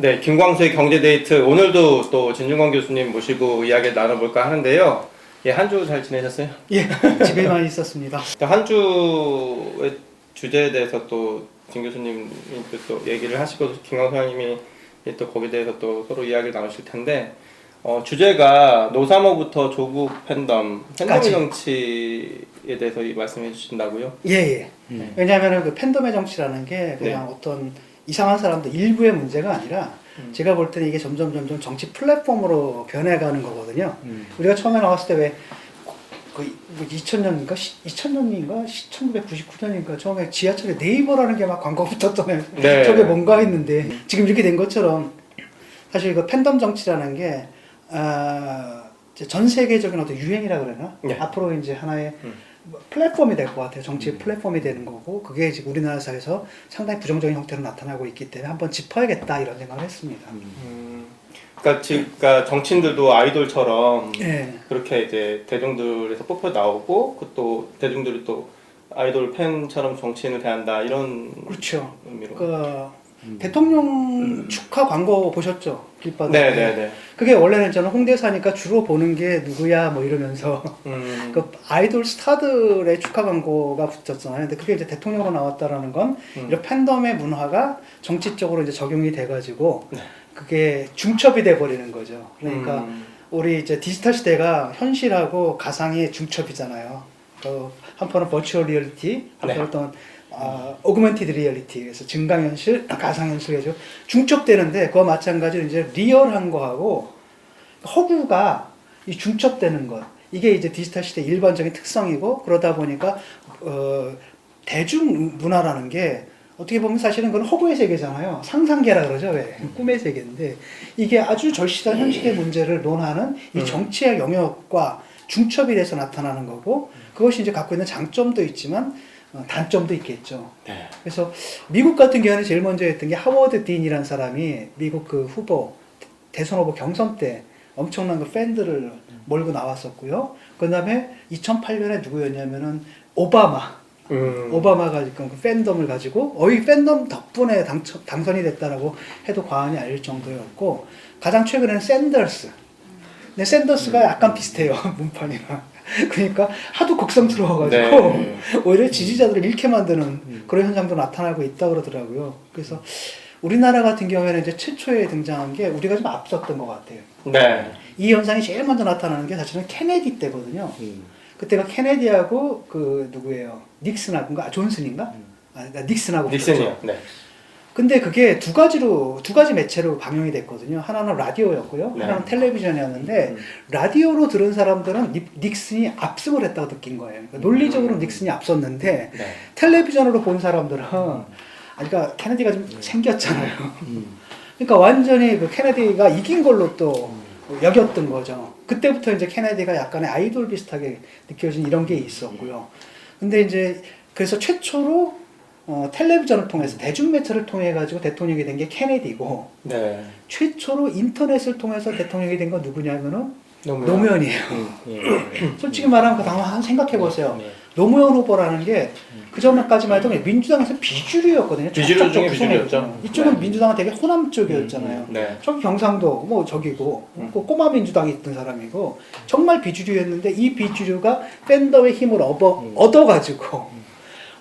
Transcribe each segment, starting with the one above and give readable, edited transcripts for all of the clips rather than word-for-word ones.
네, 김광수의 경제데이트 오늘도 또 진중권 교수님 모시고 이야기 나눠볼까 하는데요. 예, 한 주 잘 지내셨어요? 예, 집에만 있었습니다. 한 주의 주제에 대해서 또 진 교수님이 또 얘기를 하시고 김광수 형님이 또 거기에 대해서 또 서로 이야기를 나누실 텐데 주제가 노사모부터 조국 팬덤의 정치에 대해서 말씀해 주신다고요? 예. 왜냐하면 그 팬덤의 정치라는 게 그냥 어떤 이상한 사람들 일부의 문제가 아니라 제가 볼 때는 이게 점점 정치 플랫폼으로 변해가는 거거든요. 우리가 처음에 나왔을 때 왜 그 2000년인가 2000년인가 1999년인가 처음에 지하철에 네이버라는 게 막 광고 붙었잖아요. 네. 저게 뭔가 했는데 지금 이렇게 된 것처럼 사실 그 팬덤 정치라는 게 전 세계적인 어떤 유행이라 그러나 네. 앞으로 이제 하나의 플랫폼이 될 것 같아요. 정치의 플랫폼이 되는 거고 그게 지금 우리나라 사회에서 상당히 부정적인 형태로 나타나고 있기 때문에 한번 짚어야겠다 이런 생각을 했습니다. 그러니까 정치인들도 아이돌처럼 예. 그렇게 이제 대중들에서 뽑혀 나오고 그 또 대중들이 또 아이돌 팬처럼 정치인을 대한다 이런 그렇죠. 의미로. 대통령 축하 광고 보셨죠? 길바닥에. 네네네. 그게 원래는 저는 홍대 사니까 주로 보는 게 누구야 뭐 이러면서 그 아이돌 스타들의 축하 광고가 붙었잖아요. 근데 그게 이제 대통령으로 나왔다라는 건 이런 팬덤의 문화가 정치적으로 이제 적용이 돼가지고 그게 중첩이 돼 버리는 거죠. 그러니까 우리 이제 디지털 시대가 현실하고 가상의 중첩이잖아요. 한편은 버추얼 리얼리티, 한편은 어떤 오그멘티드 리얼리티, 그래서 증강현실, 가상현실 해서 중첩되는데 그와 마찬가지로 이제 리얼한 거하고 허구가 이 중첩되는 것 이게 이제 디지털 시대 일반적인 특성이고 그러다 보니까 대중 문화라는 게 어떻게 보면 사실은 그건 허구의 세계잖아요. 상상계라 그러죠. 왜? 꿈의 세계인데 이게 아주 절실한 현실의 문제를 논하는 이 정치의 영역과 중첩이 돼서 나타나는 거고 그것이 이제 갖고 있는 장점도 있지만 단점도 있겠죠. 네. 그래서 미국 같은 경우는 제일 먼저 했던 게 하워드 딘이라는 사람이 미국 그 후보 대선 후보 경선 때 엄청난 그 팬들을 몰고 나왔었고요. 그 다음에 2008년에 누구였냐면은 오바마가 지금 그 팬덤을 가지고 이 팬덤 덕분에 당선이 됐다라고 해도 과언이 아닐 정도였고 가장 최근에는 샌더스. 근데 샌더스가 약간 비슷해요. 문판이랑. 그러니까 하도 극성스러워가지고 오히려 지지자들을 잃게 만드는 그런 현상도 나타나고 있다 그러더라고요. 그래서 우리나라 같은 경우에는 이제 최초에 등장한 게 우리가 좀 앞섰던 것 같아요. 네. 이 현상이 제일 먼저 나타나는 게 사실은 케네디 때거든요. 그때가 케네디하고 그 누구예요? 닉슨하고인가? 존슨인가? 닉슨하고 닉슨이요. 네. 근데 그게 두 가지 매체로 방영이 됐거든요. 하나는 라디오였고요. 하나는 텔레비전이었는데 라디오로 들은 사람들은 닉슨이 압승을 했다고 느낀 거예요. 그러니까 논리적으로 닉슨이 앞섰는데 텔레비전으로 본 사람들은 그러니까 케네디가 좀 생겼잖아요. 그러니까 완전히 그 케네디가 이긴 걸로 또 여겼던 거죠. 그때부터 이제 케네디가 약간의 아이돌 비슷하게 느껴진 이런 게 있었고요. 근데 이제 그래서 최초로 텔레비전을 통해서 대중매체를 통해 가지고 대통령이 된 게 케네디고 최초로 인터넷을 통해서 대통령이 된 건 누구냐면은 노무현이에요. 솔직히 말하면 그 당시 생각해 보세요. 노무현 후보라는 게 그 전까지만 해도 민주당에서 비주류였거든요. 비주류 중에 비주류였죠. 이쪽은 민주당은 되게 호남 쪽이었잖아요. 저기 경상도 뭐 저기고 꼬마 민주당에 있던 사람이고 정말 비주류였는데 이 비주류가 팬덤의 힘을 얻어가지고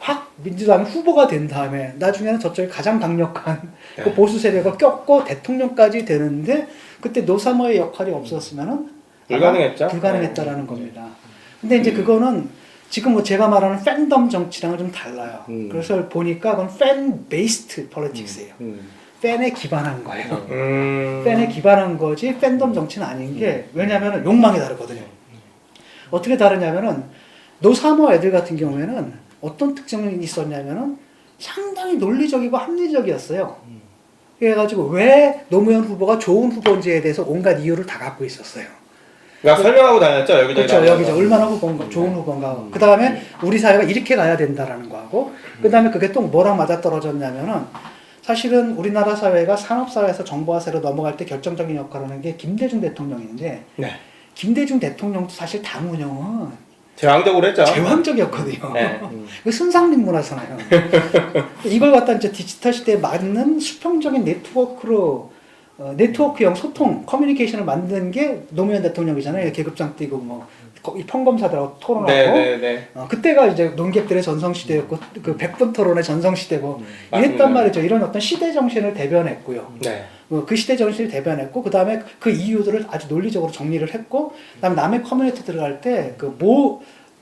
확 민주당 후보가 된 다음에 나중에는 저쪽에 가장 강력한 그 보수 세력을 꼈고 대통령까지 되는데 그때 노사모의 역할이 없었으면은 불가능했다라는 겁니다. 근데 이제 그거는 지금 뭐 제가 말하는 팬덤 정치랑은 좀 달라요. 그래서 보니까 그건 팬 베이스드 폴리틱스예요. 팬에 기반한 거예요. 팬에 기반한 거지 팬덤 정치는 아닌 게 왜냐하면 욕망이 다르거든요. 어떻게 다르냐면은 노사모 애들 같은 경우에는 어떤 특징이 있었냐면은 상당히 논리적이고 합리적이었어요. 그래가지고 왜 노무현 후보가 좋은 후보인지에 대해서 온갖 이유를 다 갖고 있었어요. 그러니까 설명하고 다녔죠. 여기저기. 그렇죠. 여기서 얼마나 후보인가, 좋은 후보인가. 그 다음에 우리 사회가 이렇게 가야 된다라는 거하고 그 다음에 그게 또 뭐랑 맞아떨어졌냐면은 사실은 우리나라 사회가 산업사회에서 정보화사회로 넘어갈 때 결정적인 역할을 하는 게 김대중 대통령인데 김대중 대통령도 사실 당 운영은 제왕적으로 했죠. 제왕적이었거든요. 그 순상림 문화잖아요. 이걸 갖다 이제 디지털 시대에 맞는 수평적인 네트워크로 네트워크형 소통, 커뮤니케이션을 만든 게 노무현 대통령이잖아요. 계급장 띄고 뭐 이 평검사들하고 토론하고 네네네. 그때가 이제 논객들의 전성시대였고 그 100분 토론의 전성시대고 이랬단 맞습니다. 말이죠. 이런 어떤 시대 정신을 대변했고요. 네. 그 시대 정신을 대변했고 그 다음에 그 이유들을 아주 논리적으로 정리를 했고 그다음에 남의 커뮤니티 들어갈 때 그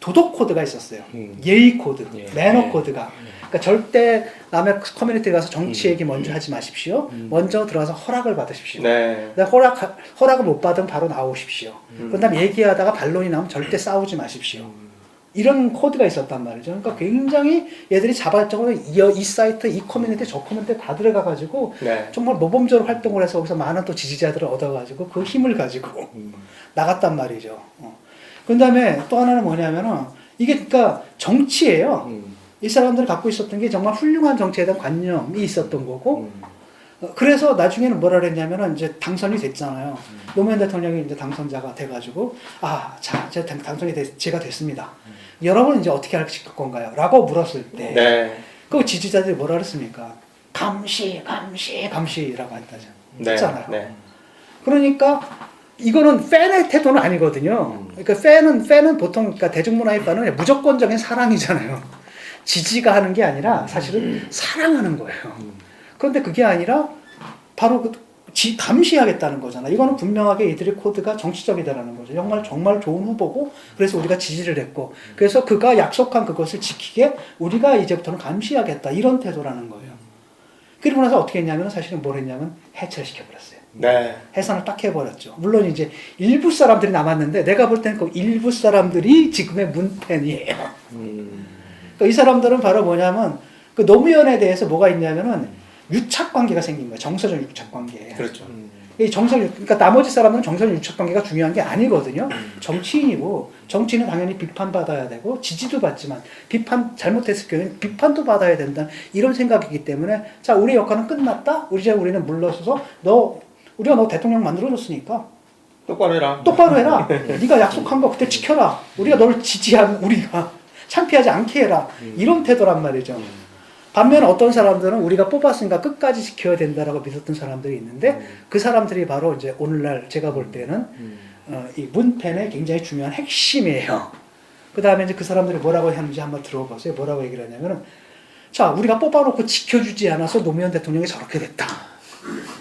도덕 코드가 있었어요. 예의 코드, 매너 코드가. 그러니까 절대 남의 커뮤니티에 가서 정치 얘기 먼저 하지 마십시오. 먼저 들어가서 허락을 받으십시오. 네. 허락을 못 받으면 바로 나오십시오. 그다음에 얘기하다가 반론이 나오면 절대 싸우지 마십시오. 이런 코드가 있었단 말이죠. 그러니까 굉장히 얘들이 자발적으로 이 사이트, 이 커뮤니티, 저 커뮤니티 다 들어가가지고 네. 정말 모범적으로 활동을 해서 거기서 많은 또 지지자들을 얻어가지고 그 힘을 가지고 나갔단 말이죠. 그 다음에 또 하나는 뭐냐면은 이게 그러니까 정치예요. 이 사람들이 갖고 있었던 게 정말 훌륭한 정치에 대한 관념이 있었던 거고 그래서 나중에는 뭐라 그랬냐면은 이제 당선이 됐잖아요. 노무현 대통령이 이제 당선자가 돼가지고 제가 됐습니다. 여러분 이제 어떻게 할 건가요? 라고 물었을 때 네. 그 지지자들이 뭐라 그랬습니까? 감시라고 네. 했잖아요. 네. 그러니까 이거는 팬의 태도는 아니거든요. 그러니까 팬은 보통 그러니까 대중문화의 팬은 무조건적인 사랑이잖아요. 지지가 하는 게 아니라 사실은 사랑하는 거예요. 그런데 그게 아니라 바로 감시하겠다는 거잖아. 이거는 분명하게 이들의 코드가 정치적이다라는 거죠. 정말 좋은 후보고 그래서 우리가 지지를 했고 그래서 그가 약속한 그것을 지키게 우리가 이제부터는 감시하겠다 이런 태도라는 거예요. 그리고 나서 어떻게 했냐면 사실은 뭘 했냐면 해체를 시켜버렸어요. 네. 해산을 딱 해버렸죠. 물론 이제 일부 사람들이 남았는데 내가 볼 때는 그 일부 사람들이 지금의 문팬이에요. 그러니까 이 사람들은 바로 뭐냐면 그 노무현에 대해서 뭐가 있냐면은 유착 관계가 생긴 거예요. 정서적 유착 관계. 그렇죠. 이 그러니까 나머지 사람은 정서적 유착 관계가 중요한 게 아니거든요. 정치인이고 정치인은 당연히 비판받아야 되고 지지도 받지만 잘못했을 경우에는 비판도 받아야 된다 이런 생각이기 때문에 자 우리 역할은 끝났다. 우리는 물러서서 우리가 너 대통령 만들어줬으니까 똑바로 해라. 똑바로 해라. 네가 약속한 거 그때 지켜라. 우리가 너를 지지하는 우리가 창피하지 않게 해라. 이런 태도란 말이죠. 반면 어떤 사람들은 우리가 뽑았으니까 끝까지 지켜야 된다라고 믿었던 사람들이 있는데 그 사람들이 바로 이제 오늘날 제가 볼 때는 이 문팬의 굉장히 중요한 핵심이에요. 그 다음에 이제 그 사람들이 뭐라고 하는지 한번 들어보세요. 뭐라고 얘기를 하냐면은 자 우리가 뽑아놓고 지켜주지 않아서 노무현 대통령이 저렇게 됐다.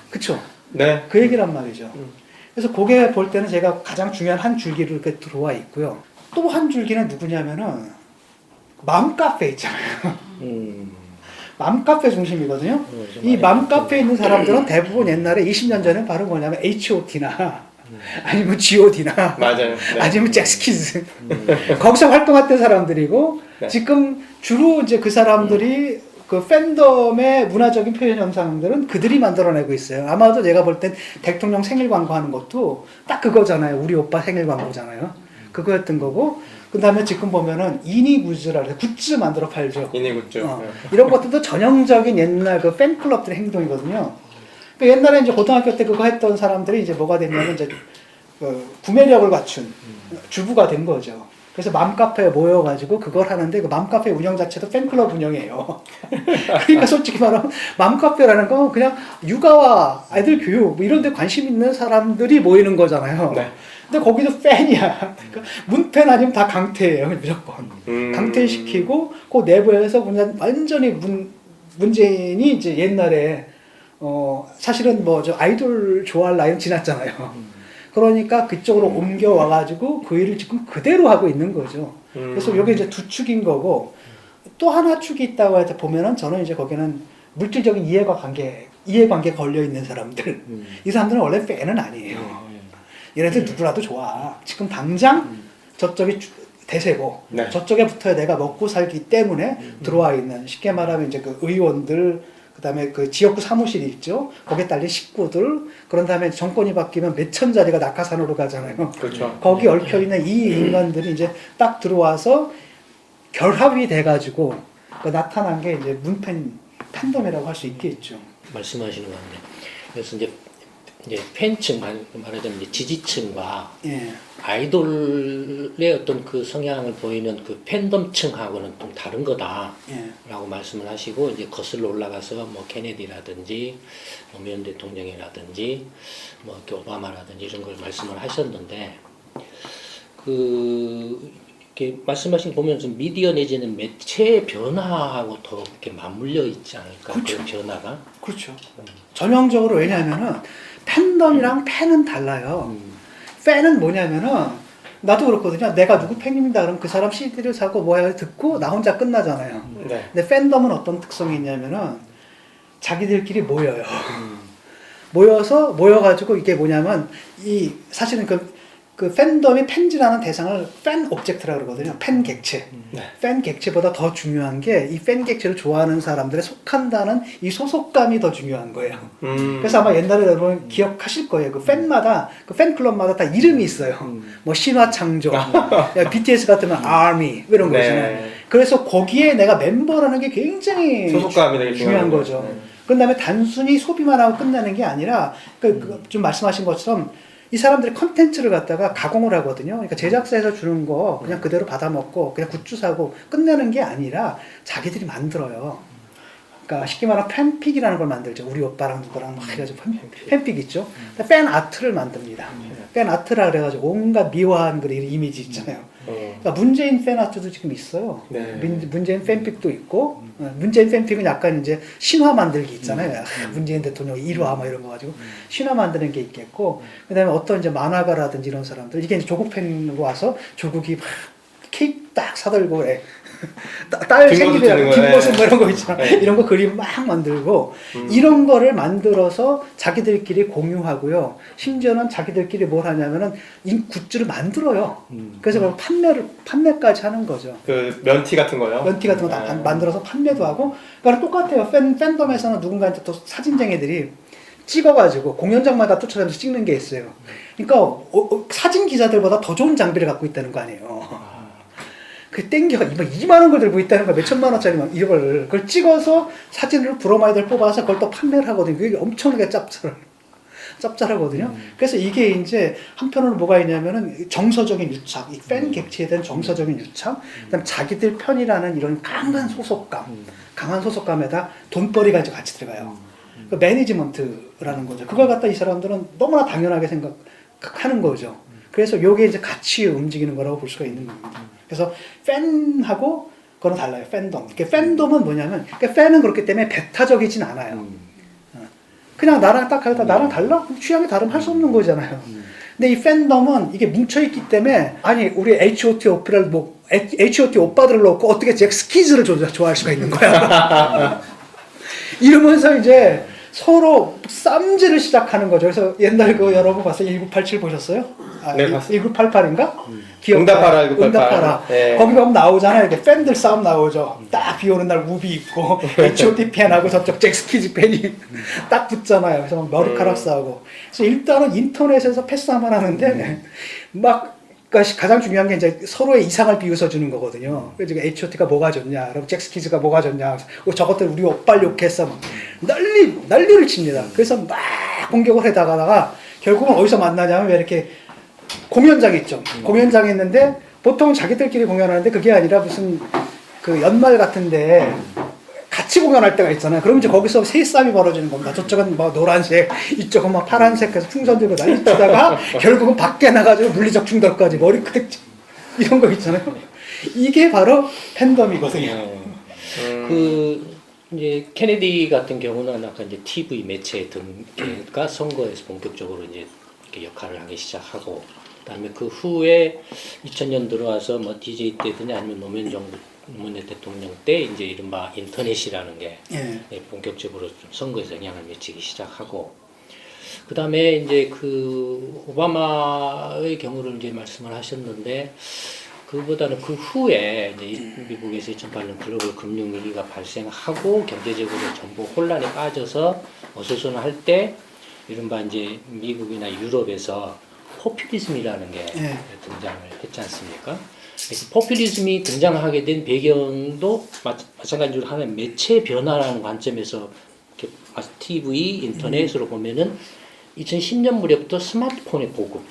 그쵸? 네. 그 얘기란 말이죠. 그래서 그게 볼 때는 제가 가장 중요한 한 줄기로 이렇게 들어와 있고요. 또 한 줄기는 누구냐면은 맘카페 있잖아요. 맘카페 중심이거든요. 이 맘카페에 있는 사람들은 대부분 옛날에 20년 전에 바로 뭐냐면 H.O.T나 아니면 G.O.D나 맞아요. 네. 아니면 잭스키즈 거기서 활동했던 사람들이고 네. 지금 주로 이제 그 사람들이 그 팬덤의 문화적인 표현 영상들은 그들이 만들어내고 있어요. 아마도 내가 볼 땐 대통령 생일 광고 하는 것도 딱 그거잖아요. 우리 오빠 생일 광고잖아요. 그거였던 거고 그 다음에 지금 보면은 이니굿즈라 해서 굿즈 만들어 팔죠. 이니굿즈. 네. 이런 것들도 전형적인 옛날 그 팬클럽들의 행동이거든요. 그 옛날에 이제 고등학교 때 그거 했던 사람들이 이제 뭐가 됐냐면 이제 구매력을 갖춘 주부가 된 거죠. 그래서 맘카페에 모여가지고 그걸 하는데 그 맘카페 운영 자체도 팬클럽 운영이에요. 그러니까 솔직히 말하면 맘카페라는 건 그냥 육아와 아이들 교육 뭐 이런 데 관심 있는 사람들이 모이는 거잖아요. 네. 근데 거기도 팬이야. 그러니까 문팬 아니면 다 강퇴예요. 무조건. 강퇴시키고 그 내부에서 그냥 완전히 문재인이 이제 옛날에 사실은 뭐 저 아이돌 좋아할 나이는 지났잖아요. 그러니까 그쪽으로 옮겨와가지고 그 일을 지금 그대로 하고 있는 거죠. 그래서 이게 이제 두 축인 거고 또 하나 축이 있다고 해서 보면은 저는 이제 거기는 물질적인 이해관계 걸려 있는 사람들. 이 사람들은 원래 팬은 아니에요. 얘네들 누구라도 좋아. 지금 당장 저쪽이 대세고 네. 저쪽에 붙어야 내가 먹고 살기 때문에 들어와 있는 쉽게 말하면 이제 그 의원들 그다음에 그 지역구 사무실이 있죠. 거기에 딸린 식구들. 그런 다음에 정권이 바뀌면 몇천 자리가 낙하산으로 가잖아요. 그렇죠. 거기 얽혀 있는 이 인간들이 이제 딱 들어와서 결합이 돼가지고 나타난 게 이제 팬덤이라고 할 수 있겠죠. 말씀하시는 건데 그래서 이제 팬층 말하자면 이제 지지층과 예. 아이돌의 어떤 그 성향을 보이는 그 팬덤층하고는 좀 다른 거다라고 예. 말씀을 하시고 이제 거슬러 올라가서 뭐 케네디라든지 노무현 대통령이라든지 뭐 이렇게 오바마라든지 이런 걸 말씀을 하셨는데 그 이렇게 말씀하신 거 보면 좀 미디어 내지는 매체의 변화하고 더 이렇게 맞물려 있지 않을까 그렇죠. 그 변화가 그렇죠. 전형적으로 왜냐하면은 팬덤이랑 팬은 달라요. 팬은 뭐냐면은 나도 그렇거든요. 내가 누구 팬입니다. 그럼 그 사람 CD를 사고 뭐야 듣고 나 혼자 끝나잖아요. 네. 근데 팬덤은 어떤 특성이 있냐면은 자기들끼리 모여요. 모여가지고 이게 뭐냐면 이 사실은 그 팬덤이 팬지라는 대상을 팬 오브젝트라고 그러거든요. 팬 객체. 네. 팬 객체보다 더 중요한 게 이 팬 객체를 좋아하는 사람들에 속한다는 이 소속감이 더 중요한 거예요. 그래서 아마 옛날에 여러분 기억하실 거예요. 그 팬마다, 그 팬클럽마다 다 이름이 있어요. 뭐 신화창조, BTS 같으면 ARMY 이런 네. 거잖아요. 그래서 거기에 내가 멤버라는 게 굉장히 소속감이 되게 중요한 중요한 거죠. 네. 그 다음에 단순히 소비만 하고 끝나는 게 아니라 좀 말씀하신 것처럼 이 사람들이 컨텐츠를 갖다가 가공을 하거든요. 그러니까 제작사에서 주는 거 그냥 그대로 받아먹고 그냥 굿즈 사고 끝내는 게 아니라 자기들이 만들어요. 그러니까 쉽게 말하면 팬픽이라는 걸 만들죠. 우리 오빠랑 누구랑 막 해가지고 팬픽 있죠. 팬 아트를 만듭니다. 팬 아트라 그래가지고 온갖 미화한 그 이미지 있잖아요. 그러니까 문재인 팬 아트도 지금 있어요. 네. 문재인 팬픽도 있고, 문재인 팬픽은 약간 이제 신화 만들기 있잖아요. 문재인 대통령 일화 뭐 이런 거 가지고 신화 만드는 게 있겠고, 그다음에 어떤 이제 만화가라든지 이런 사람들 이게 이제 조국 팬으로 와서 조국이 막 케이크 딱 사들고 해. 딸 생일이라고 뒷모습 뭐 이런 거 있잖아. 네. 이런 거 그림 막 만들고 이런 거를 만들어서 자기들끼리 공유하고요. 심지어는 자기들끼리 뭘 하냐면은 이 굿즈를 만들어요. 그래서 그걸 판매까지 하는 거죠. 그 면티 같은 거요? 면티 같은 거 다 만들어서 판매도 하고. 그러니까 똑같아요. 팬덤에서는 누군가한테 또 사진쟁이들이 찍어가지고 공연장마다 쫓아다니면서 찍는 게 있어요. 그러니까 사진 기자들보다 더 좋은 장비를 갖고 있다는 거 아니에요. 그 땡겨가 2만 원 걸 들고 있다는 거야. 몇 천만 원짜리 이걸 그걸 찍어서 사진으로 브로마이드를 뽑아서 그걸 또 판매를 하거든요. 그게 엄청나게 짭짤하거든요. 그래서 이게 이제 한편으로 뭐가 있냐면은 정서적인 유착, 이 팬 객체에 대한 정서적인 유착, 그다음 자기들 편이라는 이런 강한 소속감에다 돈벌이가 이제 같이 들어가요. 그 매니지먼트라는 거죠. 그걸 갖다 이 사람들은 너무나 당연하게 생각하는 거죠. 그래서 요게 이제 같이 움직이는 거라고 볼 수가 있는 겁니다. 그래서 팬하고 그거는 달라요. 팬덤. 그러니까 팬덤은 뭐냐면, 그러니까 팬은 그렇기 때문에 배타적이진 않아요. 그냥 나랑 딱 하다 나랑 달라? 취향이 다르면 할 수 없는 거잖아요. 근데 이 팬덤은 이게 뭉쳐있기 때문에, 아니, 우리 H.O.T 오빠를 뭐, H.O.T 오빠들을 놓고 어떻게 잭 스키즈를 좋아할 수가 있는 거야. 이러면서 이제 서로 쌈질을 시작하는 거죠. 그래서 옛날 그 여러분 봤어요? 1987 보셨어요? 네, 봤어요. 1988인가? 응답하라 1988. 응답하라. 네. 거기 보면 나오잖아요. 이렇게 팬들 싸움 나오죠. 딱 비 오는 날 우비 입고 H.O.T 팬하고 저쪽 잭스키즈 팬이 딱 붙잖아요. 그래서 막 머리카락 싸우고. 그래서 일단은 인터넷에서 패스하면 하는데 막 그러니까 가장 중요한 게 이제 서로의 이상을 비웃어 주는 거거든요. 그래서 H.O.T가 뭐가 좋냐, 그럼 잭스키즈가 뭐가 좋냐, 저것들 우리 오빠를 욕했어, 막 난리를 칩니다. 그래서 막 공격을 해다가다가 결국은 어디서 만나냐면 왜 이렇게 공연장 있죠. 공연장에 있는데 보통 자기들끼리 공연하는데 그게 아니라 무슨 그 연말 같은데 같이 공연할 때가 있잖아요. 그럼 이제 거기서 세싸움이 벌어지는 겁니다. 저쪽은 뭐 노란색, 이쪽은 막 파란색 해서 풍선 들고 난리 치다가 결국은 밖에 나가지고 물리적 충돌까지 머리카락 이런 거 있잖아요. 이게 바로 팬덤이거든요. 그 이제 케네디 같은 경우는 아까 이제 TV 매체 등가 선거에서 본격적으로 이제 이렇게 역할을 하기 시작하고, 그다음에 그 후에 2000년 들어와서 뭐 DJ 때든지 아니면 노무현 대통령 때 이제 이른바 인터넷이라는 게 본격적으로 좀 선거에서 영향을 미치기 시작하고, 그 다음에 이제 그 오바마의 경우를 이제 말씀을 하셨는데, 그보다는 그 후에 이제 미국에서 2008년 글로벌 금융위기가 발생하고 경제적으로 전부 혼란에 빠져서 어수선할 때 이른바 이제 미국이나 유럽에서 포퓰리즘이라는 게 등장을 했지 않습니까? 포퓰리즘이 등장하게 된 배경도 마찬가지로 하나의 매체 변화라는 관점에서 TV, 인터넷으로 보면은 2010년 무렵부터 스마트폰의 보급.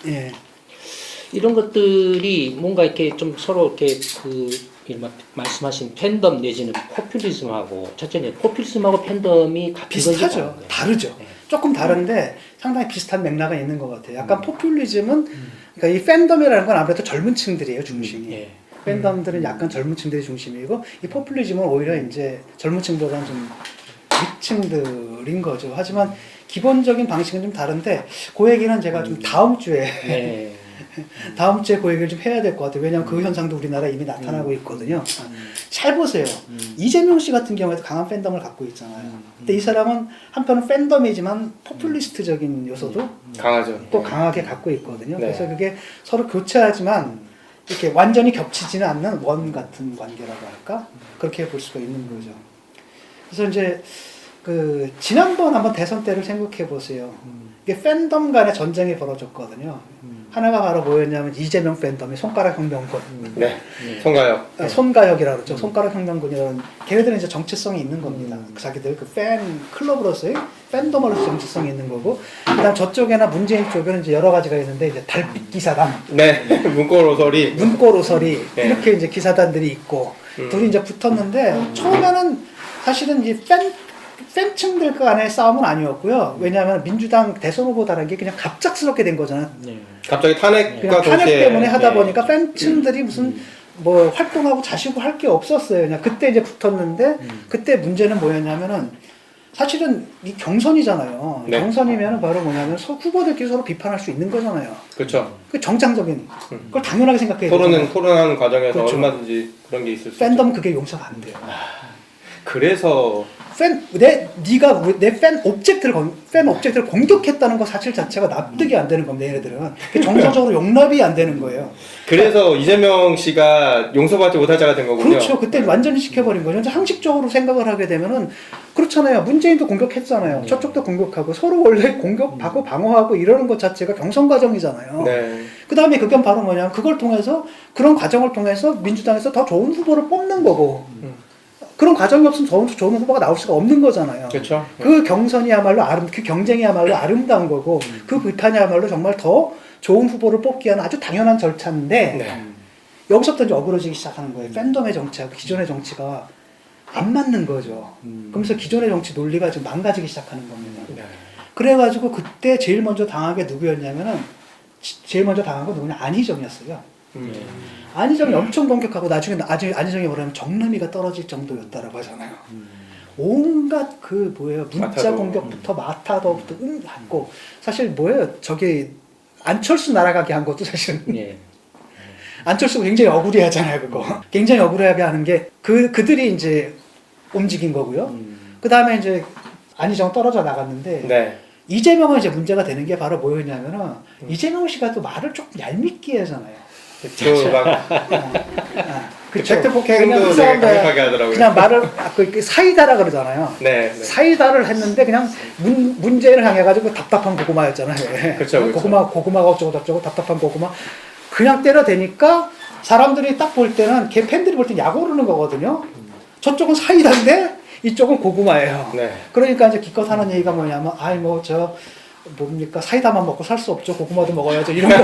이런 것들이 뭔가 이렇게 좀 서로 이렇게 그 이른바 말씀하신 팬덤 내지는 포퓰리즘하고 첫째는 포퓰리즘하고 팬덤이 같은 비슷하죠. 건지 다르죠. 네. 조금 다른데 상당히 비슷한 맥락은 있는 것 같아요. 약간 포퓰리즘은 그러니까 이 팬덤이라는 건 아무래도 젊은 층들이에요, 중심이. 예. 팬덤들은 약간 젊은 층들이 중심이고 이 포퓰리즘은 오히려 이제 젊은 층보다는 좀 윗층들인 거죠. 하지만 기본적인 방식은 좀 다른데 그 얘기는 제가 좀 다음 주에 네. 다음 주에 그 얘기를 좀 해야 될 것 같아요. 왜냐하면 그 현상도 우리나라에 이미 나타나고 있거든요. 잘 보세요. 이재명 씨 같은 경우에도 강한 팬덤을 갖고 있잖아요. 근데 이 사람은 한편은 팬덤이지만 포퓰리스트적인 요소도 강하죠. 또 강하게 갖고 있거든요. 네. 그래서 그게 서로 교차하지만 이렇게 완전히 겹치지는 않는 원 같은 관계라고 할까? 그렇게 볼 수가 있는 거죠. 그래서 이제 그 지난번 한번 대선 때를 생각해 보세요. 이게 팬덤 간의 전쟁이 벌어졌거든요. 하나가 바로 뭐였냐면 이재명 팬덤의 손가락 혁명군. 네. 송가요. 손가혁이라고 그러죠. 손가락 혁명군이라는 걔네들은 이제 정체성이 있는 겁니다. 자기들 그 팬 클럽으로서의 팬덤으로서 정체성이 있는 거고, 그다음 저쪽에나 문재인 쪽에는 이제 여러 가지가 있는데 이제 달빛 기사단, 네. 문골 오설이. 문골 오설이 네. 이렇게 이제 기사단들이 있고 둘이 이제 붙었는데 처음에는 사실은 이 팬층들 간의 싸움은 아니었고요. 왜냐하면 민주당 대선 후보다라는 게 그냥 갑작스럽게 된 거잖아요. 네. 갑자기 탄핵과 그냥 탄핵 동시에 때문에 하다 네. 보니까 팬층들이 무슨 뭐 활동하고 자시고 할 게 없었어요. 그냥 그때 이제 붙었는데 그때 문제는 뭐였냐면은 사실은 이 경선이잖아요. 네. 경선이면은 바로 뭐냐면 후보들끼리 서로 비판할 수 있는 거잖아요. 그렇죠. 그 정상적인 그걸 당연하게 생각해야 되잖아요. 토론하는 과정에서 그렇죠. 얼마든지 그런 게 있을 수 팬덤 있죠. 그게 용서가 안 돼요. 그래서 네가 내 팬 옵젝트를 공격했다는 것 사실 자체가 납득이 안 되는 겁니다. 얘네들은 그게 정서적으로 용납이 안 되는 거예요. 그래서 이재명 씨가 용서받지 못할 자가 된 거군요. 그렇죠. 그때 완전히 시켜버린 거죠. 이제 상식적으로 생각을 하게 되면은 그렇잖아요. 문재인도 공격했잖아요. 저쪽도 공격하고 서로 원래 공격하고 방어하고 이러는 것 자체가 경선 과정이잖아요. 네. 그 다음에 그게 바로 뭐냐면 그걸 통해서 그런 과정을 통해서 민주당에서 더 좋은 후보를 뽑는 거고 그런 과정이 없으면 더 좋은 후보가 나올 수가 없는 거잖아요. 그렇죠. 그 경선이야말로 그 경쟁이야말로 아름다운 거고 그 비판이야말로 정말 더 좋은 후보를 뽑기 위한 아주 당연한 절차인데 네. 여기서부터 이제 어그러지기 시작하는 거예요. 팬덤의 정치하고 기존의 정치가 안 맞는 거죠. 그러면서 기존의 정치 논리가 좀 망가지기 시작하는 겁니다. 네. 그래가지고 그때 제일 먼저 당한 게 누구였냐면은 제일 먼저 당한 건 누구냐 안희정이었어요. 안희정이 엄청 공격하고 나중에 안희정이 뭐라면 정남이가 떨어질 정도였다라고 하잖아요. 온갖 그 뭐예요 문자 마타도. 공격부터 마타도부터 하고 사실 뭐예요 저기 안철수 날아가게 한 것도 사실은 예. 안철수가 굉장히 억울해하잖아요 그거. 굉장히 억울하게 하는 게 그들이 이제 움직인 거고요. 그 다음에 이제 안희정 떨어져 나갔는데 네. 이재명은 이제 문제가 되는 게 바로 뭐였냐면은 이재명 씨가 또 말을 조금 얄밉게 하잖아요. 그막 그쵸. 팩트 폭행도 그냥 되게 강력하게 하더라고요. 그냥 말을 그 사이다라 그러잖아요. 네. 네. 사이다를 했는데 그냥 문재인을 향해가지고 답답한 고구마였잖아요. 그쵸. 고구마가 어쩌고 저쩌고 답답한 고구마. 그냥 때려대니까 사람들이 딱 볼 때는 걔 팬들이 볼 때 약 오르는 거거든요. 저쪽은 사이다인데 이쪽은 고구마예요. 네. 그러니까 이제 기껏 하는 얘기가 뭐냐면 아이 뭐 저 뭡니까 사이다만 먹고 살 수 없죠. 고구마도 먹어야죠. 이런 거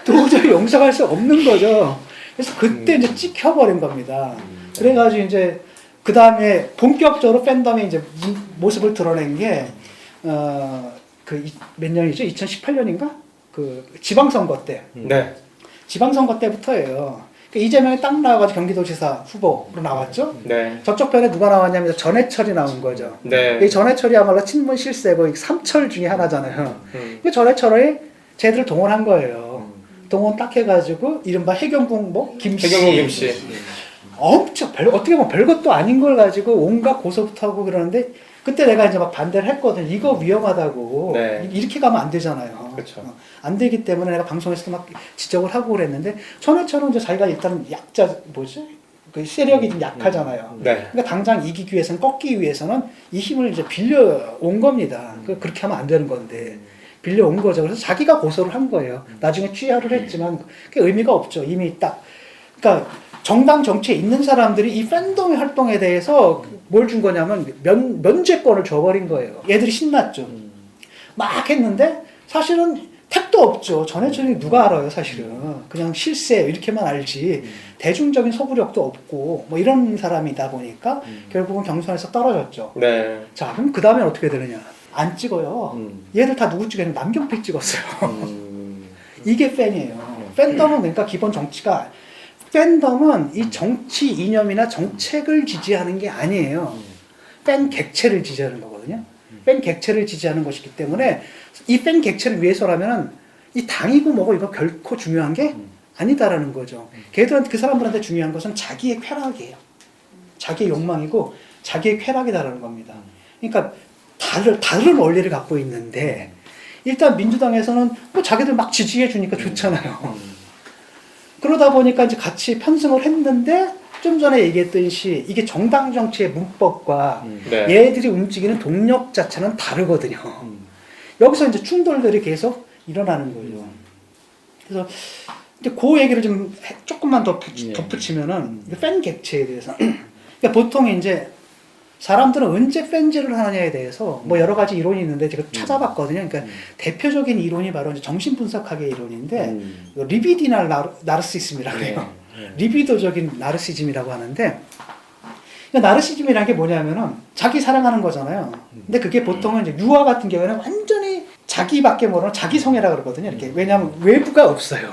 도저히 용서할 수 없는 거죠. 그래서 그때 이제 찍혀버린 겁니다. 그래가지고 이제 그 다음에 본격적으로 팬덤이 이제 모습을 드러낸 게 그 몇 년이죠? 2018년인가? 그 지방선거 때. 네. 지방선거 때부터예요. 그 이재명이 딱 나와가지고 경기도지사 후보로 나왔죠. 네. 저쪽 편에 누가 나왔냐면 전해철이 나온 거죠. 네. 이 전해철이야말로 친문 실세고 삼철 중에 하나잖아요. 이 전해철이 쟤들을 동원한 거예요. 동원 딱 해가지고 이른바 해경궁 뭐 김씨. 해경궁 김씨. 엄청 어떻게 보면 별것도 아닌 걸 가지고 온갖 고소부터 하고 그러는데 그때 내가 이제 막 반대를 했거든. 이거 위험하다고. 네. 이렇게 가면 안 되잖아요. 그렇죠. 안 되기 때문에 내가 방송에서도 막 지적을 하고 그랬는데 전해철은 이제 자기가 일단 약자 뭐지? 그 세력이 좀 약하잖아요. 네. 그러니까 당장 이기기 위해서는 꺾기 위해서는 이 힘을 이제 빌려 온 겁니다. 그렇게 하면 안 되는 건데 빌려 온 거죠. 그래서 자기가 고소를 한 거예요. 나중에 취하를 했지만 그게 의미가 없죠. 이미 딱 그러니까 정당 정치에 있는 사람들이 이 팬덤의 활동에 대해서 뭘 준 거냐면 면죄권을 줘버린 거예요. 얘들이 신났죠. 막 했는데 사실은 택도 끝도 없죠. 전해철이 누가 알아요, 사실은. 그냥 실세 이렇게만 알지. 대중적인 소구력도 없고 뭐 이런 사람이다 보니까 결국은 경선에서 떨어졌죠. 네. 자, 그럼 그 다음엔 어떻게 되느냐? 안 찍어요. 얘들 다 누구 찍었냐? 남경필 찍었어요. 이게 팬이에요. 팬덤은 그러니까 기본 정치가 팬덤은 이 정치 이념이나 정책을 지지하는 게 아니에요. 팬 객체를 지지하는 거거든요. 팬 객체를 지지하는 것이기 때문에 이 팬 객체를 위해서라면 이 당이고 뭐고 이거 결코 중요한 게 아니다라는 거죠. 걔들한테 그 사람들한테 중요한 것은 자기의 쾌락이에요. 자기의 욕망이고 자기의 쾌락이다라는 겁니다. 그러니까 다른 원리를 갖고 있는데 일단 민주당에서는 뭐 자기들 막 지지해 주니까 좋잖아요. 그러다 보니까 이제 같이 편승을 했는데 좀 전에 얘기했듯이 이게 정당 정치의 문법과 네. 얘들이 움직이는 동력 자체는 다르거든요. 여기서 이제 충돌들이 계속 일어나는 거죠. 그래서 이제 그 얘기를 좀 조금만 더 덧붙이면은 팬 객체에 대해서 그러니까 보통 이제 사람들은 언제 팬질을 하느냐에 대해서 뭐 여러 가지 이론이 있는데 제가 찾아봤거든요. 그러니까 대표적인 이론이 바로 이제 정신분석학의 이론인데 리비디날 나르시즘이라고 해요. 리비도적인 나르시즘이라고 하는데 나르시즘이라는 게 뭐냐면은 자기 사랑하는 거잖아요. 근데 그게 보통은 이제 유아 같은 경우에는 완전히 자기밖에 모르는 자기성애라 그러거든요. 이렇게 왜냐하면 외부가 없어요.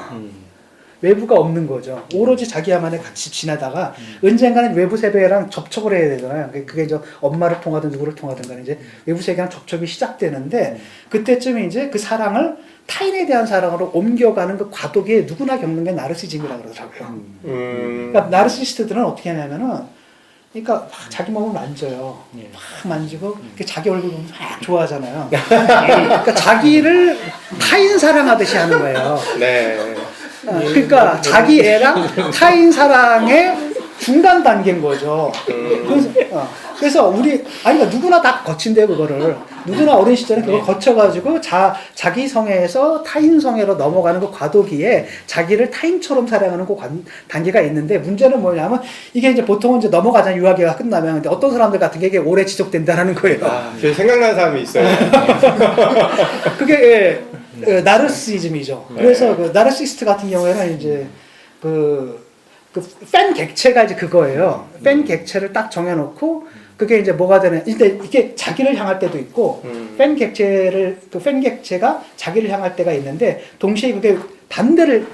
외부가 없는 거죠. 오로지 자기야만에 같이 지내다가 언젠가는 외부 세계랑 접촉을 해야 되잖아요. 그게 이제 엄마를 통하든 누구를 통하든 간에 이제 외부 세계랑 접촉이 시작되는데 그때쯤에 이제 그 사랑을 타인에 대한 사랑으로 옮겨가는 그 과도기에 누구나 겪는 게 나르시즘이라고 그러더라고요. 그러니까 나르시스트들은 어떻게 하냐면은 그러니까 막 자기 몸을 만져요. 막 만지고 자기 얼굴 보면 막 좋아하잖아요. 그러니까 자기를 타인 사랑하듯이 하는 거예요. 네. 그러니까 자기 애랑 타인 사랑의 중간 단계인 거죠. 그래서 그러니까 누구나 다 거친대요, 그거를. 누구나 어린 시절에 그걸 거쳐가지고 자기 성애에서 타인 성애로 넘어가는 그 과도기에 자기를 타인처럼 사랑하는 그 단계가 있는데 문제는 뭐냐면 이게 이제 보통은 이제 넘어가잖아요, 유아기가 끝나면. 근데 어떤 사람들 같은 게 이게 오래 지속된다는 거예요. 제 생각나는 사람이 있어요. 그게 나르시즘이죠. 그래서 그 나르시스트 같은 경우에는 이제 팬 객체가 이제 그거예요. 팬 객체를 딱 정해놓고 그게 이제 뭐가 되는, 근데 이게 자기를 향할 때도 있고 팬 객체가 자기를 향할 때가 있는데 동시에 그게 반대를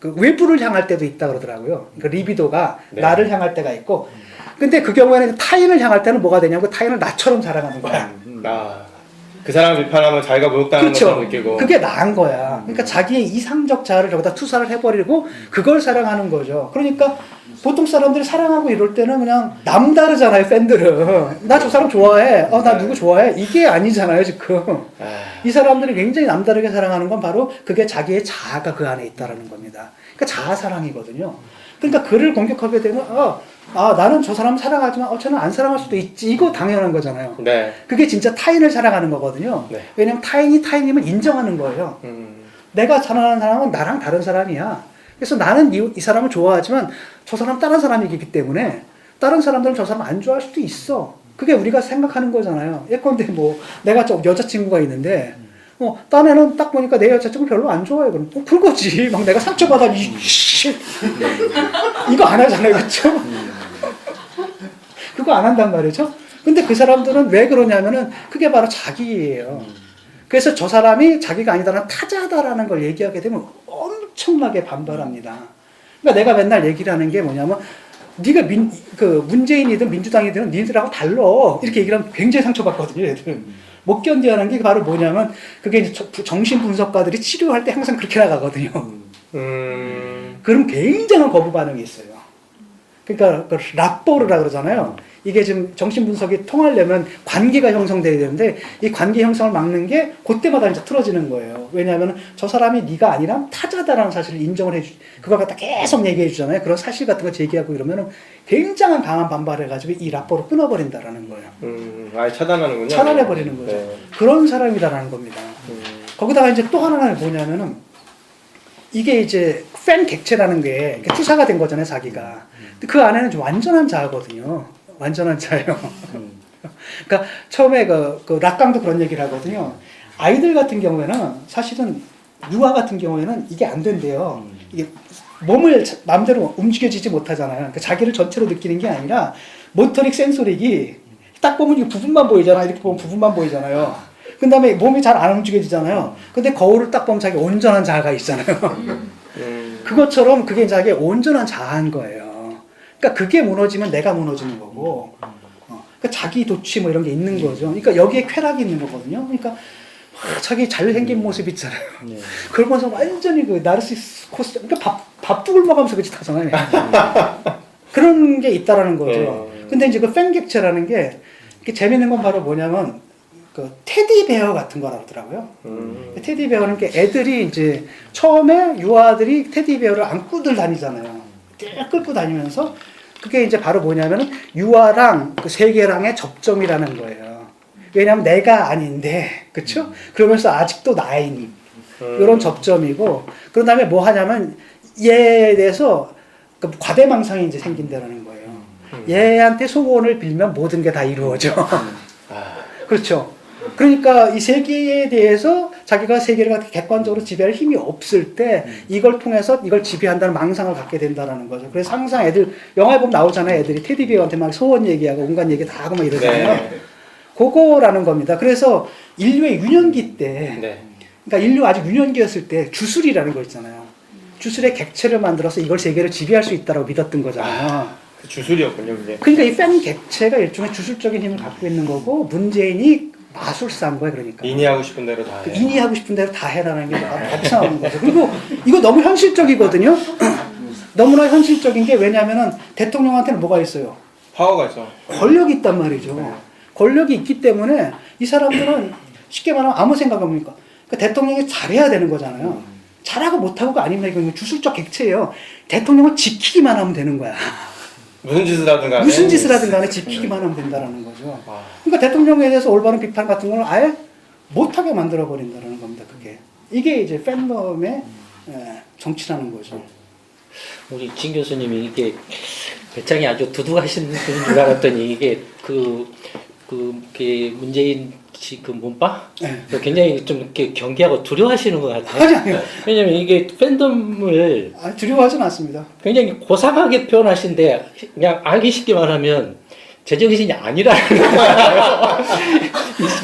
외부를 향할 때도 있다 그러더라고요. 그 리비도가 나를 향할 때가 있고 근데 그 경우에는 타인을 향할 때는 뭐가 되냐면 그 타인을 나처럼 사랑하는 거야. 그 사람을 비판하면 자기가 모욕당하는 것처럼 느끼고 그게 나은 거야. 그러니까 자기의 이상적 자아를 저기다 투사를 해버리고 그걸 사랑하는 거죠. 그러니까 보통 사람들이 사랑하고 이럴 때는 그냥 남다르잖아요, 팬들은. 나 저 사람 좋아해. 나 누구 좋아해. 이게 아니잖아요, 지금. 이 사람들이 굉장히 남다르게 사랑하는 건 바로 그게 자기의 자아가 그 안에 있다는 겁니다. 그러니까 자아 사랑이거든요. 그러니까 그를 공격하게 되면 나는 저 사람 사랑하지만 쟤는 안 사랑할 수도 있지. 이거 당연한 거잖아요. 네. 그게 진짜 타인을 사랑하는 거거든요. 네. 왜냐면 타인임을 인정하는 거예요. 내가 사랑하는 사람은 나랑 다른 사람이야. 그래서 나는 이 사람을 좋아하지만 저 사람 다른 사람이기 때문에 다른 사람들은 저 사람 안 좋아할 수도 있어. 그게 우리가 생각하는 거잖아요. 예컨대 뭐 내가 좀 여자친구가 있는데 딴 애는 딱 보니까 내 여자친구 별로 안 좋아해. 그럼 그거지. 막 내가 상처받아. 이거 안 하잖아요. 그렇죠? 그거 안 한단 말이죠. 근데 그 사람들은 왜 그러냐면은 그게 바로 자기예요. 그래서 저 사람이 자기가 아니다라는 타자다라는 걸 얘기하게 되면 엄청나게 반발합니다. 그러니까 내가 맨날 얘기를 하는 게 뭐냐면 네가 문재인이든 민주당이든 니들하고 달라. 이렇게 얘기를 하면 굉장히 상처받거든요, 얘들은. 못 견뎌하는 게 바로 뭐냐면 그게 이제 정신분석가들이 치료할 때 항상 그렇게 나가거든요. 그럼 굉장한 거부 반응이 있어요. 그러니까 라포르라 그러잖아요. 이게 지금 정신분석이 통하려면 관계가 형성돼야 되는데 이 관계 형성을 막는 게 그때마다 이제 틀어지는 거예요. 왜냐하면 저 사람이 네가 아니라 타자다라는 사실을 인정을 그걸 갖다 계속 얘기해 주잖아요. 그런 사실 같은 거 제기하고 이러면 굉장한 강한 반발을 해가지고 이 라포를 끊어버린다라는 거예요. 아예 차단하는군요. 차단해버리는 거죠. 네. 그런 사람이다라는 겁니다. 거기다가 이제 또 하나는 뭐냐면은 이게 이제 팬 객체라는 게 투사가 된 거잖아요, 자기가. 근데 그 안에는 좀 완전한 자아거든요. 완전한 자예요. 그러니까 처음에 그 락강도 그런 얘기를 하거든요. 아이들 같은 경우에는 사실은 유아 같은 경우에는 이게 안 된대요. 이게 몸을 마음대로 움직여지지 못하잖아요. 그러니까 자기를 전체로 느끼는 게 아니라 모터릭 센소릭이 딱 보면 이 부분만 보이잖아. 이렇게 보면 부분만 보이잖아요. 그 다음에 몸이 잘 안 움직여지잖아요. 근데 거울을 딱 보면 자기 온전한 자아가 있잖아요. 그것처럼 그게 자기의 온전한 자아인 거예요. 그러니까 그게 무너지면 내가 무너지는 거고, 그러니까 자기 도취 뭐 이런 게 있는 거죠. 그러니까 여기에 쾌락이 있는 거거든요. 그러니까 자기 잘생긴 모습 있잖아요. 네. 그러면서 완전히 그 나르시스코스, 그러니까 밥도 굶어가면서 그 짓 하잖아요. 그런 게 있다라는 거죠. 근데 이제 그 팬객체라는 게 재밌는 건 바로 뭐냐면 그 테디베어 같은 거라더라고요. 테디베어는 게 애들이 이제 처음에 유아들이 테디베어를 안고들 다니잖아요. 끌고 다니면서 그게 이제 바로 뭐냐면은 유아랑 그 세계랑의 접점이라는 거예요. 왜냐하면 내가 아닌데, 그쵸? 그러면서 아직도 나인 이런 접점이고, 그런 다음에 뭐 하냐면 얘에 대해서 그 과대망상이 이제 생긴다라는 거예요. 얘한테 소원을 빌면 모든 게 다 이루어져. 그렇죠. 그러니까 이 세계에 대해서 자기가 세계를 객관적으로 지배할 힘이 없을 때 이걸 통해서 이걸 지배한다는 망상을 갖게 된다는 거죠. 그래서 항상 애들 영화에 보면 나오잖아요. 애들이 테디베어한테 막 소원 얘기하고 온갖 얘기 다 하고 막 이러잖아요. 네. 그거라는 겁니다. 그래서 인류의 유년기 때, 네. 그러니까 인류 아직 유년기였을 때 주술이라는 거 있잖아요. 주술의 객체를 만들어서 이걸 세계를 지배할 수 있다고 믿었던 거잖아요. 주술이었군요, 그게. 그러니까 이 팬 객체가 일종의 주술적인 힘을 갖고 있는 거고, 문재인이 마술사인 거예요, 그러니까. 인이하고 싶은 대로 다 해. 인이하고 싶은 대로 다 해라는 게 나타나는 거죠. 그리고 이거 너무 현실적이거든요. 너무나 현실적인 게 왜냐하면은 대통령한테는 뭐가 있어요? 파워가 있어. 권력이 있단 말이죠. 권력이 있기 때문에 이 사람들은 쉽게 말하면 아무 생각 없으니까 그러니까 대통령이 잘해야 되는 거잖아요. 잘하고 못하고가 아닙니다. 이건 주술적 객체예요. 대통령을 지키기만 하면 되는 거야. 무슨 짓을 하든 간에. 무슨 짓을 하든 간에 지키기만 하면 된다는 거죠. 그러니까 대통령에 대해서 올바른 비판 같은 걸 아예 못하게 만들어버린다는 겁니다. 그게. 이게 이제 팬덤의 정치라는 거죠. 우리 진 교수님이 이게 배짱이 아주 두둑하신 분인 줄 알았더니 이게 그 문재인 씨 그 몸빠? 네. 굉장히 좀 이렇게 경계하고 두려워하시는 것 같아요. 아니요. 왜냐면 이게 팬덤을 두려워하진 않습니다. 굉장히 고상하게 표현하신데 그냥 알기 쉽게 말하면 제정신이 아니라는 거잖아요.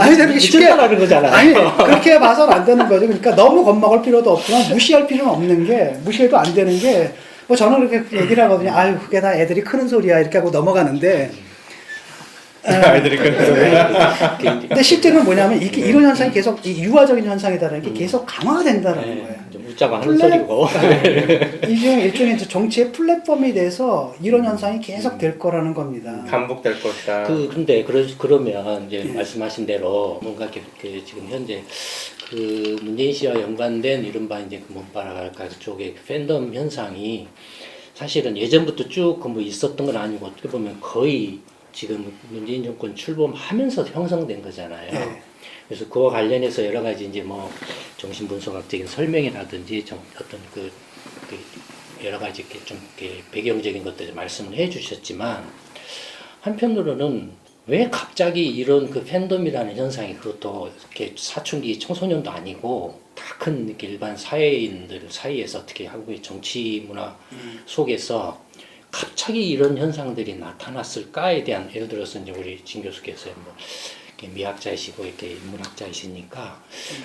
아니, 그렇게 쉽게 미쳤다라는 거잖아요. 아니, 그렇게 봐서는 안 되는 거죠. 그러니까 너무 겁먹을 필요도 없지만 무시할 필요는 없는 게, 무시해도 안 되는 게, 뭐 저는 그렇게 얘기를 하거든요. 아유, 그게 다 애들이 크는 소리야. 이렇게 하고 넘어가는데. 아이들이 그래서. 근데 실제로는 뭐냐면 이게 이런 현상이 계속 이 유아적인 현상이다라는 게 계속 강화가 된다는 거예요. 좀 웃자고 하는 소리고. 이게 일종의 이제 정치의 플랫폼이 돼서 이런 현상이 계속 될 거라는 겁니다. 반복될 것이다. 근데 그러면 이제 말씀하신 대로 뭔가 그 지금 현재 그 문재인 씨와 연관된 이른바 이제 그 몸바랄까 쪽의 그 팬덤 현상이 사실은 예전부터 쭉 뭐 있었던 건 아니고 어떻게 보면 거의 지금 문재인 정권 출범하면서 형성된 거잖아요. 네. 그래서 그와 관련해서 여러 가지 이제 뭐 정신분석학적인 설명이라든지 어떤 그 여러 가지 이렇게 좀 이렇게 배경적인 것들을 말씀을 해주셨지만 한편으로는 왜 갑자기 이런 그 팬덤이라는 현상이 그것도 이렇게 사춘기 청소년도 아니고 다 큰 이렇게 일반 사회인들 사이에서 특히 한국의 정치 문화 속에서 갑자기 이런 현상들이 나타났을까에 대한 예를 들어서 이제 우리 진 교수께서 뭐 이렇게 미학자이시고 이렇게 인문학자이시니까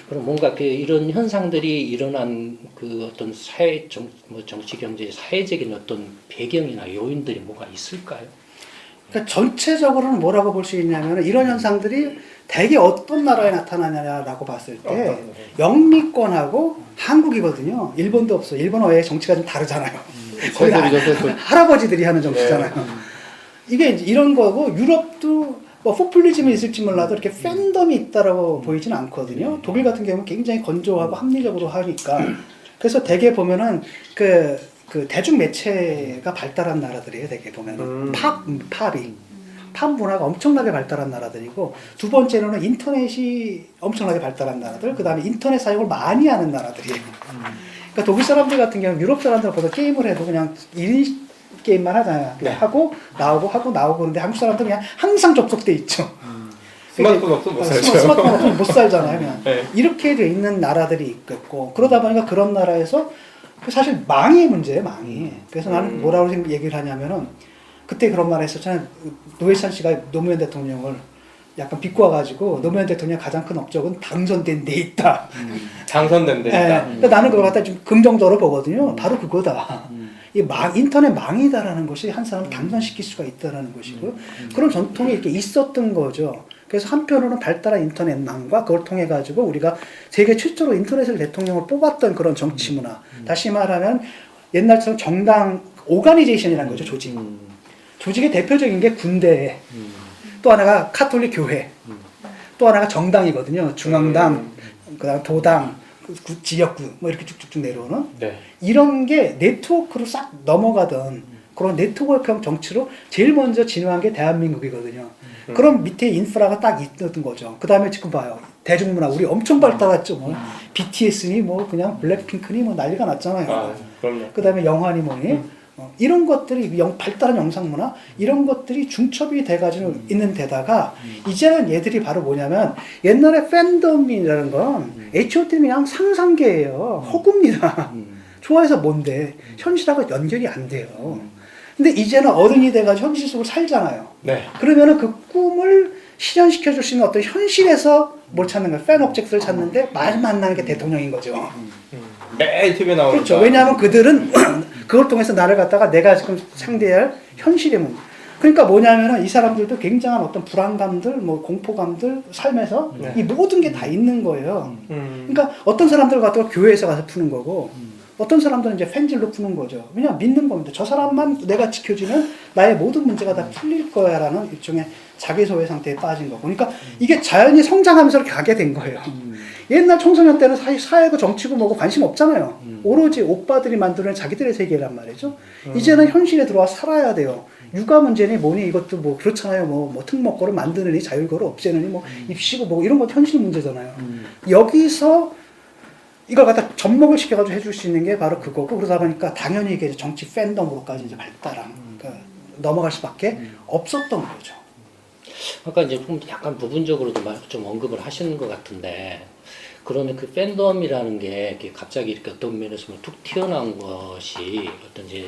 그럼 뭔가 그 이런 현상들이 일어난 그 어떤 정치 경제 사회적인 어떤 배경이나 요인들이 뭐가 있을까요? 그러니까 전체적으로는 뭐라고 볼 수 있냐면 이런 현상들이 대개 어떤 나라에 나타나냐라고 봤을 때 영미권하고 한국이거든요. 일본도 없어. 일본 외에 정치가 좀 다르잖아요. 거의 할아버지들이 하는 정치잖아요. 이게 이제 이런 거고 유럽도 뭐 포퓰리즘이 있을지 몰라도 이렇게 팬덤이 있다라고 보이진 않거든요. 독일 같은 경우는 굉장히 건조하고 합리적으로 하니까. 그래서 대개 보면은 그 대중 매체가 발달한 나라들이에요. 대개 보면은 팝 문화가 엄청나게 발달한 나라들이고 두 번째로는 인터넷이 엄청나게 발달한 나라들. 그 다음에 인터넷 사용을 많이 하는 나라들이에요. 그러니까 독일 사람들 같은 경우는 유럽 사람들보다 게임을 해도 그냥 1인 게임만 하잖아요. 하고 나오고 그런데 한국 사람들은 그냥 항상 접속돼 있죠. 스마트폰 없으면 못 살죠. 스마트폰 없으면 못 살잖아요. 그냥. 네. 이렇게 돼 있는 나라들이 있겠고 그러다 보니까 그런 나라에서 그 사실 망의 문제예요, 망이. 그래서 나는 뭐라고 얘기를 하냐면은 그때 그런 말 했었잖아요. 노회찬 씨가 노무현 대통령을 약간 비꼬아가지고 노무현 대통령 가장 큰 업적은 당선된 데 있다. 당선된 데 있다. 근데 나는 그걸 갖다 좀 긍정적으로 보거든요. 바로 그거다. 이 인터넷 망이다라는 것이 한 사람을 당선시킬 수가 있다라는 것이고 그런 전통이 이렇게 있었던 거죠. 그래서 한편으로는 발달한 인터넷망과 그걸 통해 가지고 우리가 세계 최초로 인터넷을 대통령을 뽑았던 그런 정치 문화. 다시 말하면 옛날처럼 정당 오가니제이션이라는 거죠, 조직. 조직의 대표적인 게 군대. 또 하나가 카톨릭 교회. 또 하나가 정당이거든요. 중앙당, 그다음 도당, 지역구 뭐 이렇게 쭉쭉쭉 내려오는 네. 이런 게 네트워크로 싹 넘어가던 그런 네트워크형 정치로 제일 먼저 진화한 게 대한민국이거든요. 그럼 밑에 인프라가 딱 있던 거죠. 그 다음에 지금 봐요. 대중문화 우리 엄청 발달했죠. 뭐 BTS니 뭐 그냥 블랙핑크니 뭐 난리가 났잖아요. 아, 그럼요. 그 다음에 영화니 뭐니 이런 것들이 발달한 영상문화 이런 것들이 중첩이 돼가지고 있는 데다가 이제는 얘들이 바로 뭐냐면 옛날에 팬덤이라는 건 H.O.T는 그냥 상상계예요. 허구입니다. 좋아해서 뭔데 현실하고 연결이 안 돼요. 근데 이제는 어른이 돼가지고 현실 속으로 살잖아요. 네. 그러면은 그 꿈을 실현시켜 줄 수 있는 어떤 현실에서 뭘 찾는 거예요? 팬 옵젝트를 찾는데 말 만나는 게 대통령인 거죠. 매일 TV에 나오니까. 그렇죠. 왜냐하면 그들은 그걸 통해서 나를 갖다가 내가 지금 상대할 현실의 문제. 그러니까 뭐냐면은 이 사람들도 굉장한 어떤 불안감들, 뭐 공포감들 삶에서 네. 이 모든 게 다 있는 거예요. 그러니까 어떤 사람들 갖다가 교회에서 가서 푸는 거고, 어떤 사람들은 이제 팬질로 푸는 거죠. 왜냐 믿는 겁니다. 저 사람만 내가 지켜주면 나의 모든 문제가 다 풀릴 거야라는 일종의 자기 소외 상태에 빠진 거고. 그러니까 이게 자연히 성장하면서 이렇게 가게 된 거예요. 옛날 청소년 때는 사회고 정치고 뭐고 관심 없잖아요. 오로지 오빠들이 만드는 자기들의 세계란 말이죠. 이제는 현실에 들어와 살아야 돼요. 육아 문제니 뭐니 이것도 뭐 그렇잖아요. 뭐 특목고를 만드느니 자율고를 없애느니 뭐 입시고 뭐 이런 것 현실 문제잖아요. 여기서 이걸 갖다 접목을 시켜가지고 해줄 수 있는 게 바로 그거고 그러다 보니까 당연히 이게 정치 팬덤으로까지 이제 발달한 그러니까 넘어갈 수밖에 없었던 거죠. 아까 이제 좀 약간 부분적으로도 좀 언급을 하시는 것 같은데 그러면 그 팬덤이라는 게 이렇게 갑자기 이렇게 어떤 면에서 툭 튀어나온 것이 어떤 이제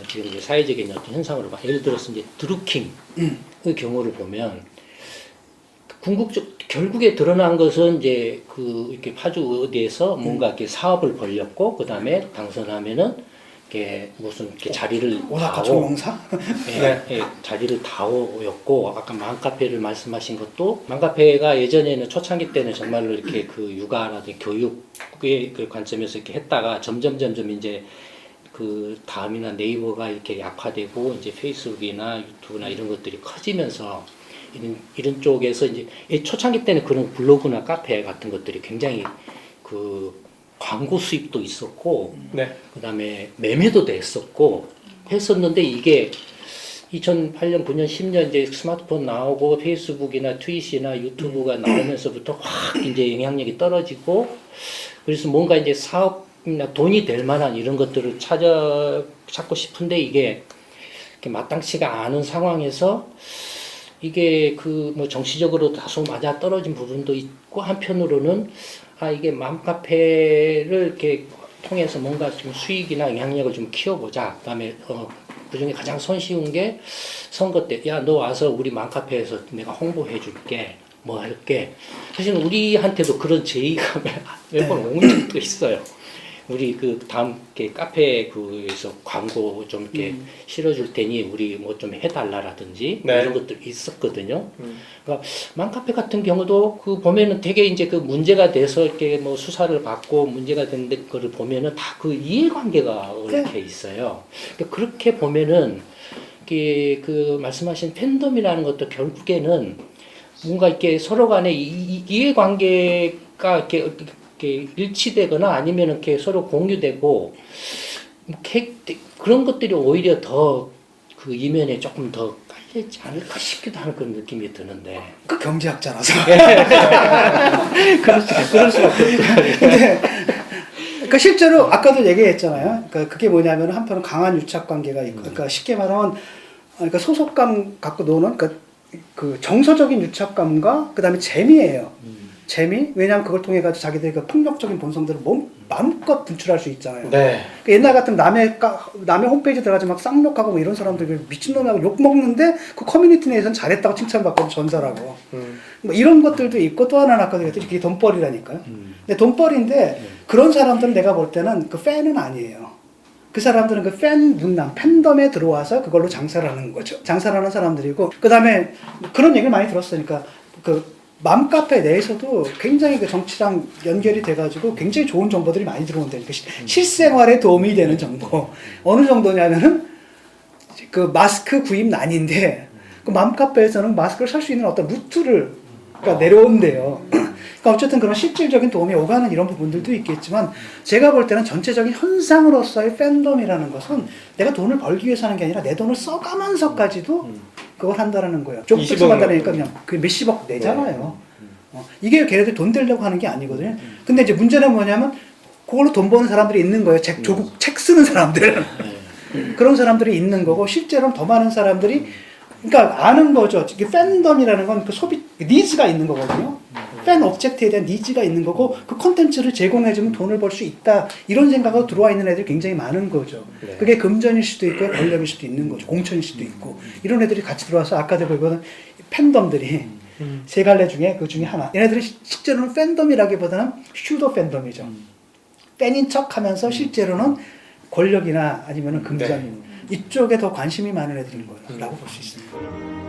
지금 이제 사회적인 어떤 현상으로 봐. 예를 들어서 이제 드루킹의 경우를 보면 궁극적 결국에 드러난 것은 이제 그 이렇게 파주 어디에서 뭔가 이렇게 사업을 벌렸고 그 다음에 당선하면은 이렇게 무슨 이렇게 자리를 오사카 다오 총영사? 예, 예, 자리를 다오였고 아까 맘카페를 말씀하신 것도 맘카페가 예전에는 초창기 때는 정말로 이렇게 그 육아라든지 교육의 그 관점에서 이렇게 했다가 점점 이제 그 다음이나 네이버가 이렇게 약화되고 이제 페이스북이나 유튜브나 이런 것들이 커지면서 이런 쪽에서 이제 초창기 때는 그런 블로그나 카페 같은 것들이 굉장히 그 광고 수입도 있었고 네. 그다음에 매매도 됐었고 했었는데 이게 2008년, 9년, 10년 이제 스마트폰 나오고 페이스북이나 트윗이나 유튜브가 나오면서부터 확 이제 영향력이 떨어지고 그래서 뭔가 이제 사업이나 돈이 될 만한 이런 것들을 찾고 싶은데 이게 이렇게 마땅치가 않은 상황에서 이게 그 뭐 정치적으로 다소 맞아 떨어진 부분도 있고 한편으로는 이게 맘카페를 이렇게 통해서 뭔가 좀 수익이나 영향력을 좀 키워보자. 그다음에 그중에 가장 손쉬운 게 선거 때 야 너 와서 우리 맘카페에서 내가 홍보해 줄게 뭐 할게. 사실 우리한테도 그런 제의가 몇 번 온 적도 있어요. 우리 그 다음 게 카페 그에서 광고 좀 이렇게 실어줄 테니 우리 뭐 좀 해달라라든지 네. 이런 것들 있었거든요. 그러니까 맘카페 같은 경우도 그 보면은 되게 이제 그 문제가 돼서 이렇게 뭐 수사를 받고 문제가 된 거를 보면은 다 그 이해관계가 이렇게 있어요. 그러니까 그렇게 보면은 이게 그 말씀하신 팬덤이라는 것도 결국에는 뭔가 이렇게 서로 간에 이해관계가 이렇게 일치되거나 아니면 이렇게 서로 공유되고 그런 것들이 오히려 더 그 이면에 조금 더 깔려있지 않을까 싶기도 하는 그런 느낌이 드는데 그 경제학자라서. 그럴 수밖에 없죠. 근데 그러니까 실제로 아까도 얘기했잖아요. 그러니까 그게 뭐냐면 한편은 강한 유착 관계가 있고, 그러니까 쉽게 말하면 그러니까 소속감 갖고 노는 그러니까 그 정서적인 유착감과 그 다음에 재미예요. 재미? 왜냐하면 그걸 통해 가지고 자기들의 그 폭력적인 본성들을 마음껏 분출할 수 있잖아요. 네. 그 옛날 같으면 남의 홈페이지 들어가서 막 쌍욕하고 뭐 이런 사람들 미친놈하고 욕 먹는데 그 커뮤니티 내에서는 잘했다고 칭찬받고 전사라고. 뭐 이런 것들도 있고 또 하나는 아까 얘기했듯이 그게 돈벌이라니까요. 근데 돈벌인데 그런 사람들은 내가 볼 때는 그 팬은 아니에요. 그 사람들은 그 팬 문남, 팬덤에 들어와서 그걸로 장사를 하는 거죠. 장사를 하는 사람들이고, 그 다음에 그런 얘기를 많이 들었으니까, 그 맘카페 내에서도 굉장히 그 정치랑 연결이 돼가지고 굉장히 좋은 정보들이 많이 들어온다니까. 실생활에 도움이 되는 정보. 어느 정도냐면은, 그 마스크 구입 난인데, 그 맘카페에서는 마스크를 살 수 있는 어떤 루트를 내려온대요. 그러니까 어쨌든 그런 실질적인 도움이 오가는 이런 부분들도 있겠지만 제가 볼 때는 전체적인 현상으로서의 팬덤이라는 것은 내가 돈을 벌기 위해서 하는 게 아니라 내 돈을 써가면서까지도 그걸 한다라는 거예요. 조금씩 한다니까 그냥 그 몇십억 내잖아요. 이게 걔네들 돈 되려고 하는 게 아니거든요. 근데 이제 문제는 뭐냐면 그걸로 돈 버는 사람들이 있는 거예요. 조국 책 쓰는 사람들. 그런 사람들이 있는 거고 실제로는 더 많은 사람들이 그러니까 아는 거죠. 이게 팬덤이라는 건 그 소비 니즈가 있는 거거든요. 팬 오브젝트에 대한 니즈가 있는 거고 그 콘텐츠를 제공해주면 돈을 벌 수 있다 이런 생각으로 들어와 있는 애들이 굉장히 많은 거죠. 네. 그게 금전일 수도 있고 권력일 수도 있는 거죠. 공천일 수도 있고 이런 애들이 같이 들어와서 아까도 보면 팬덤들이 세 갈래 중에 그 중에 하나. 얘네들은 실제로는 팬덤이라기보다는 슈도 팬덤이죠. 팬인 척하면서 실제로는 권력이나 아니면은 금전 이쪽에 더 관심이 많은 애들인 거라고 볼 수 있습니다.